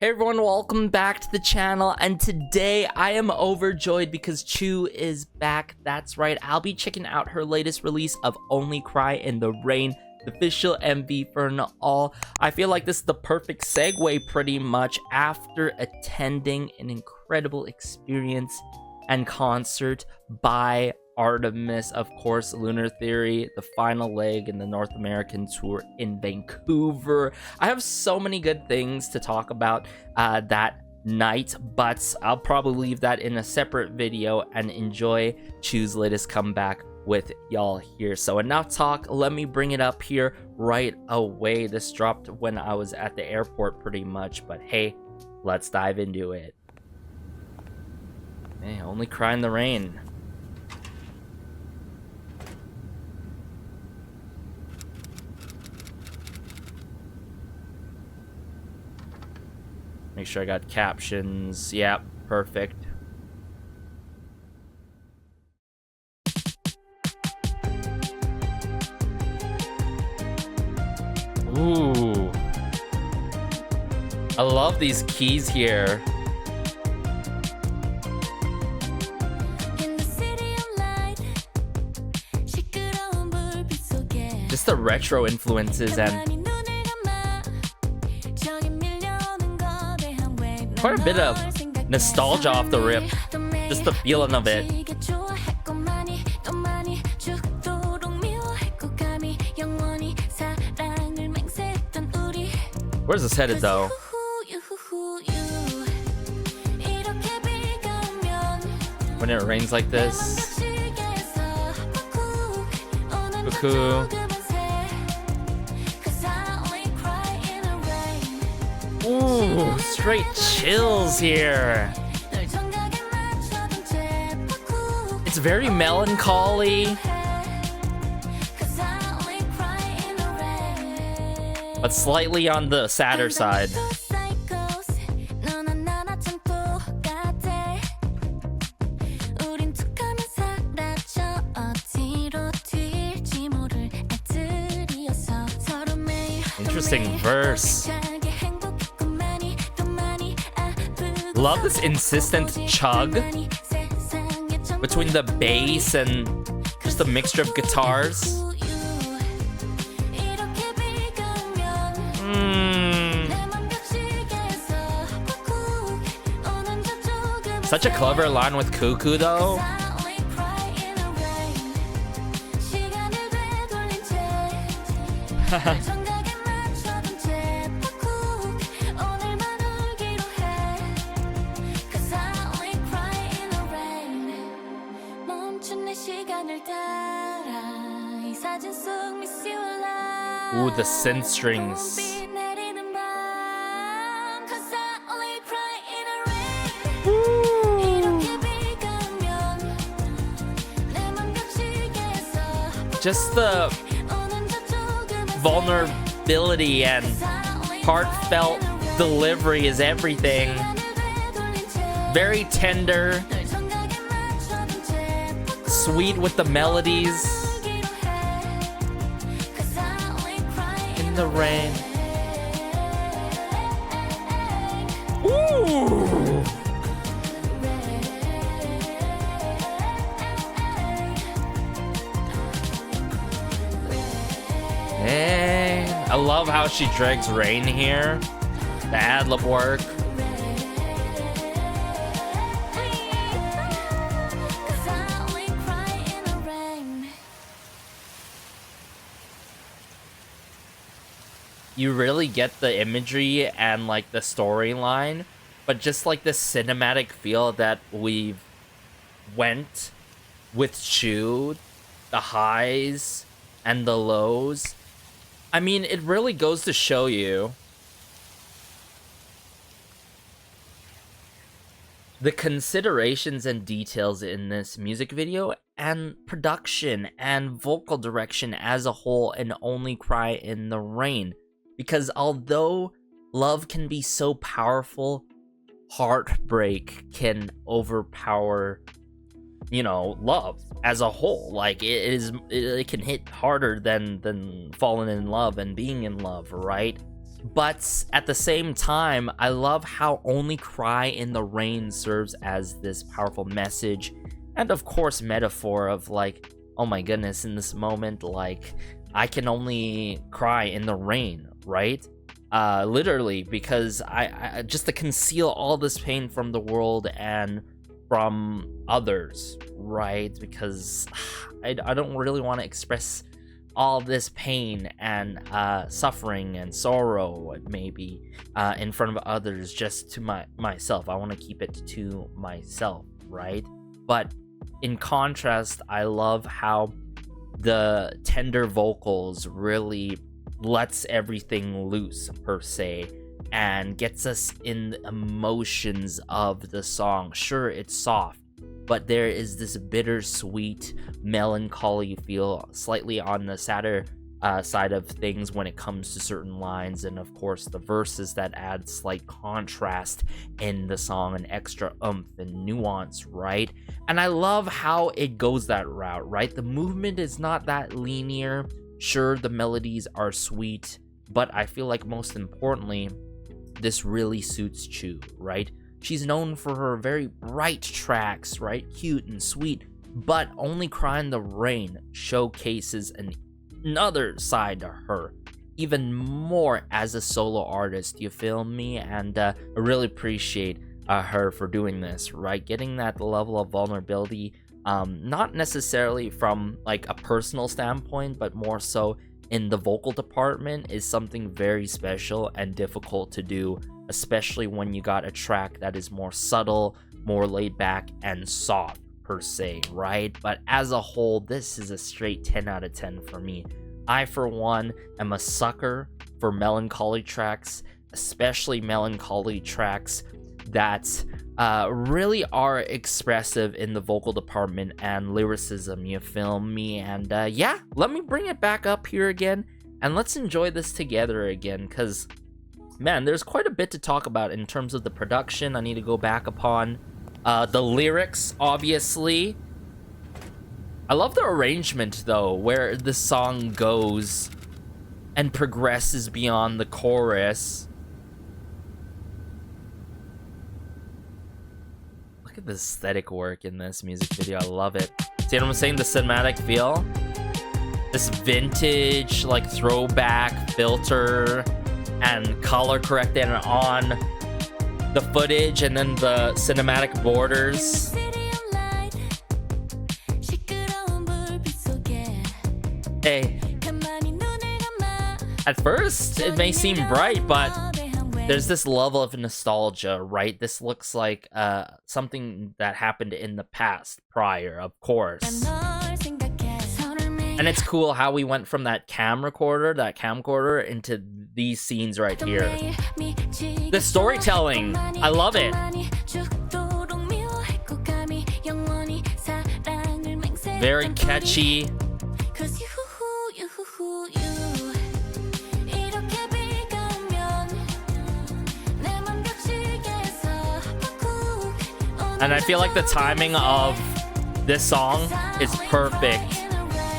Hey everyone, welcome back to the channel, and today I am overjoyed because Chuu is back. That's right, I'll be checking out her latest release of Only Cry in the Rain, the official MV for Nyaaa. I feel like this is the perfect segue pretty much after attending an incredible experience and concert by Artemis, of course, Lunar Theory, the final leg in the North American tour in Vancouver. I have so many good things to talk about that night, but I'll probably leave that in a separate video and enjoy Chuu's latest comeback with y'all here. So enough talk, let me bring it up here right away. This dropped when I was at the airport pretty much, but hey, let's dive into it. Hey, Only Cry in the Rain. Make sure I got captions. Yep, perfect. Ooh. I love these keys here. Just the retro influences and quite a bit of nostalgia off the rip. Just the feeling of it. Where's this headed though? When it rains like this. Cuckoo. Ooh, straight chills here. It's very melancholy, but slightly on the sadder side. Interesting verse. Love this insistent chug between the bass and just a mixture of guitars. Such a clever line with Cuckoo though. Ooh, the synth strings. Just the vulnerability and heartfelt delivery is everything. Very tender, sweet with the melodies. In the rain. Ooh. Hey, I love how she drags rain here. The ad-lib work. You really get the imagery and like the storyline, but just like the cinematic feel that we've went with Chuu, the highs and the lows. I mean, it really goes to show you the considerations and details in this music video and production and vocal direction as a whole in Only Cry in the Rain. Because although love can be so powerful, heartbreak can overpower, you know, love as a whole. Like it can hit harder than falling in love and being in love, right? But at the same time, I love how Only Cry in the Rain serves as this powerful message and of course metaphor of like, oh my goodness, in this moment, like I can only cry in the rain, right? Literally, because I just to conceal all this pain from the world and from others, right? Because I don't really want to express all this pain and suffering and sorrow maybe in front of others, just to myself. I want to keep it to myself, right? But in contrast, I love how the tender vocals really lets everything loose per se and gets us in the emotions of the song. Sure, it's soft, but there is this bittersweet melancholy feel, slightly on the sadder side of things when it comes to certain lines, and of course the verses that add slight contrast in the song, and extra oomph and nuance, right? And I love how it goes that route, right? The movement is not that linear. Sure, the melodies are sweet, but I feel like most importantly, this really suits Chuu, right? She's known for her very bright tracks, right? Cute and sweet, but Only Cry in the Rain showcases another side to her, even more as a solo artist, you feel me? And I really appreciate her for doing this, right? Getting that level of vulnerability, not necessarily from like a personal standpoint, but more so in the vocal department, is something very special and difficult to do, especially when you got a track that is more subtle, more laid back and soft per se, right? But as a whole, this is a straight 10 out of 10 for me. I, for one, am a sucker for melancholy tracks, especially melancholy tracks that really are expressive in the vocal department and lyricism, you feel me? And yeah, let me bring it back up here again and let's enjoy this together again, because man, there's quite a bit to talk about in terms of the production. I need to go back upon the lyrics, obviously. I love the arrangement though, where the song goes and progresses beyond the chorus. Look at the aesthetic work in this music video. I love it. See what I'm saying? The cinematic feel. This vintage, like, throwback filter and color corrected on the footage, and then the cinematic borders. Hey. At first, it may seem bright, but there's this level of nostalgia, right? This looks like something that happened in the past, prior, of course. And it's cool how we went from that camcorder, into these scenes right here. The storytelling, I love it. Very catchy. And I feel like the timing of this song is perfect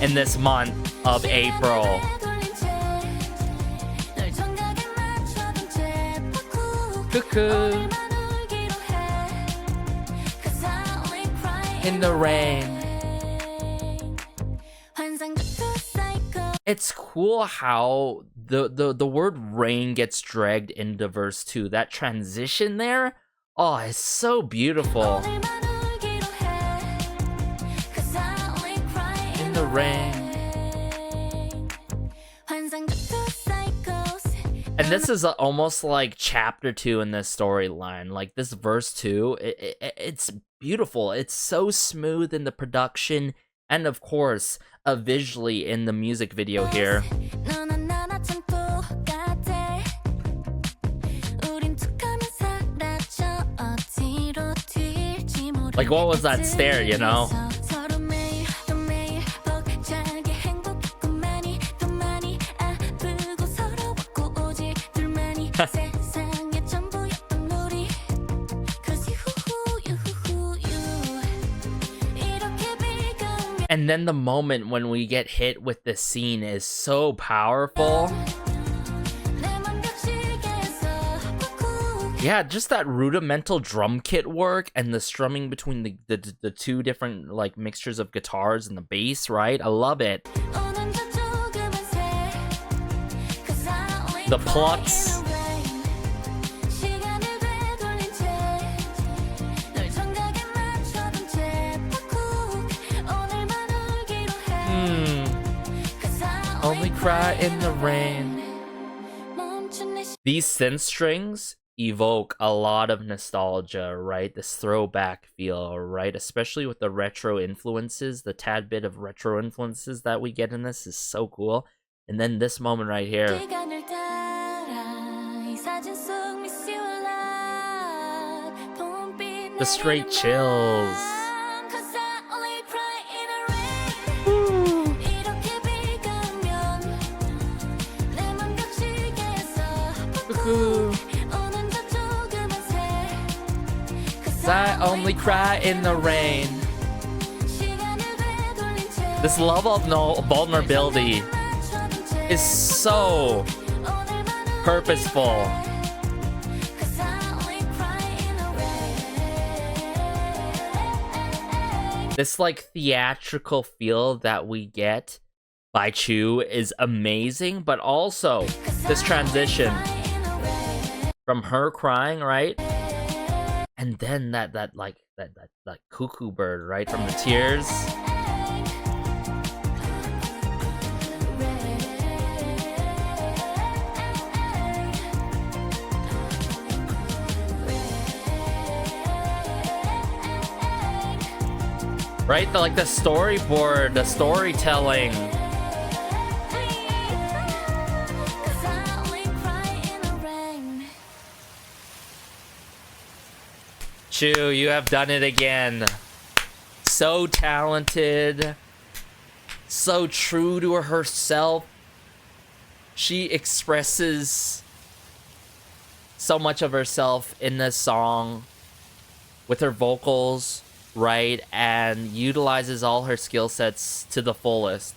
in this month of April. Cuckoo. In the rain. It's cool how the word rain gets dragged into verse 2. That transition there, oh, it's so beautiful. In the rain. And this is almost like chapter 2 in this storyline. Like this verse 2, it's beautiful. It's so smooth in the production, and of course, visually in the music video here. Like, what was that stare, you know? And then the moment when we get hit with this scene is so powerful. Yeah, just that rudimental drum kit work and the strumming between the two different like mixtures of guitars and the bass, right? I love it. The plucks. Only cry in the rain. These synth strings evoke a lot of nostalgia, right? This throwback feel, right? Especially with the retro influences, the tad bit of retro influences that we get in this is so cool. And then this moment right here. The straight chills. I only cry in the rain. This level of vulnerability is so purposeful. This like theatrical feel that we get by Chuu is amazing, but also this transition from her crying, right? And then that cuckoo bird, right? From the tears. Right? The storyboard, the storytelling. Chuu, you have done it again. So talented. So true to herself. She expresses so much of herself in this song with her vocals, right? And utilizes all her skill sets to the fullest.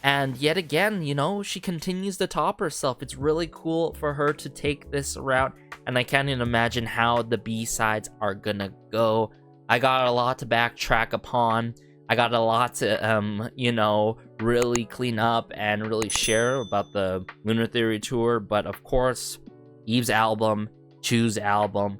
And yet again, you know, she continues to top herself. It's really cool for her to take this route. And I can't even imagine how the B-sides are gonna go. I got a lot to backtrack upon. I got a lot to, you know, really clean up and really share about the Lunar Theory tour. But of course, Eve's album, Chuu's album,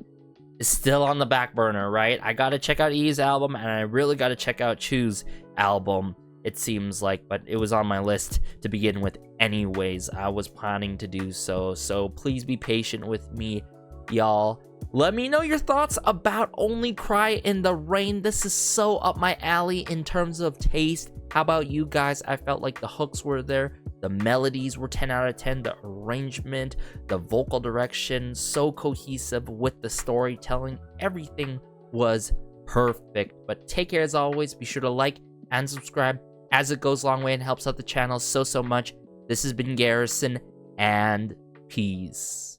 is still on the back burner, right? I gotta check out Eve's album, and I really gotta check out Chuu's album, it seems like. But it was on my list to begin with anyways. I was planning to do so. So please be patient with me, y'all. Let me know your thoughts about Only Cry in the Rain. This is so up my alley in terms of taste. How about you guys? I felt like the hooks were there. The melodies were 10 out of 10. The arrangement, the vocal direction, so cohesive with the storytelling. Everything was perfect. But take care as always. Be sure to like and subscribe, as it goes a long way and helps out the channel so much. This has been Garrison, and peace.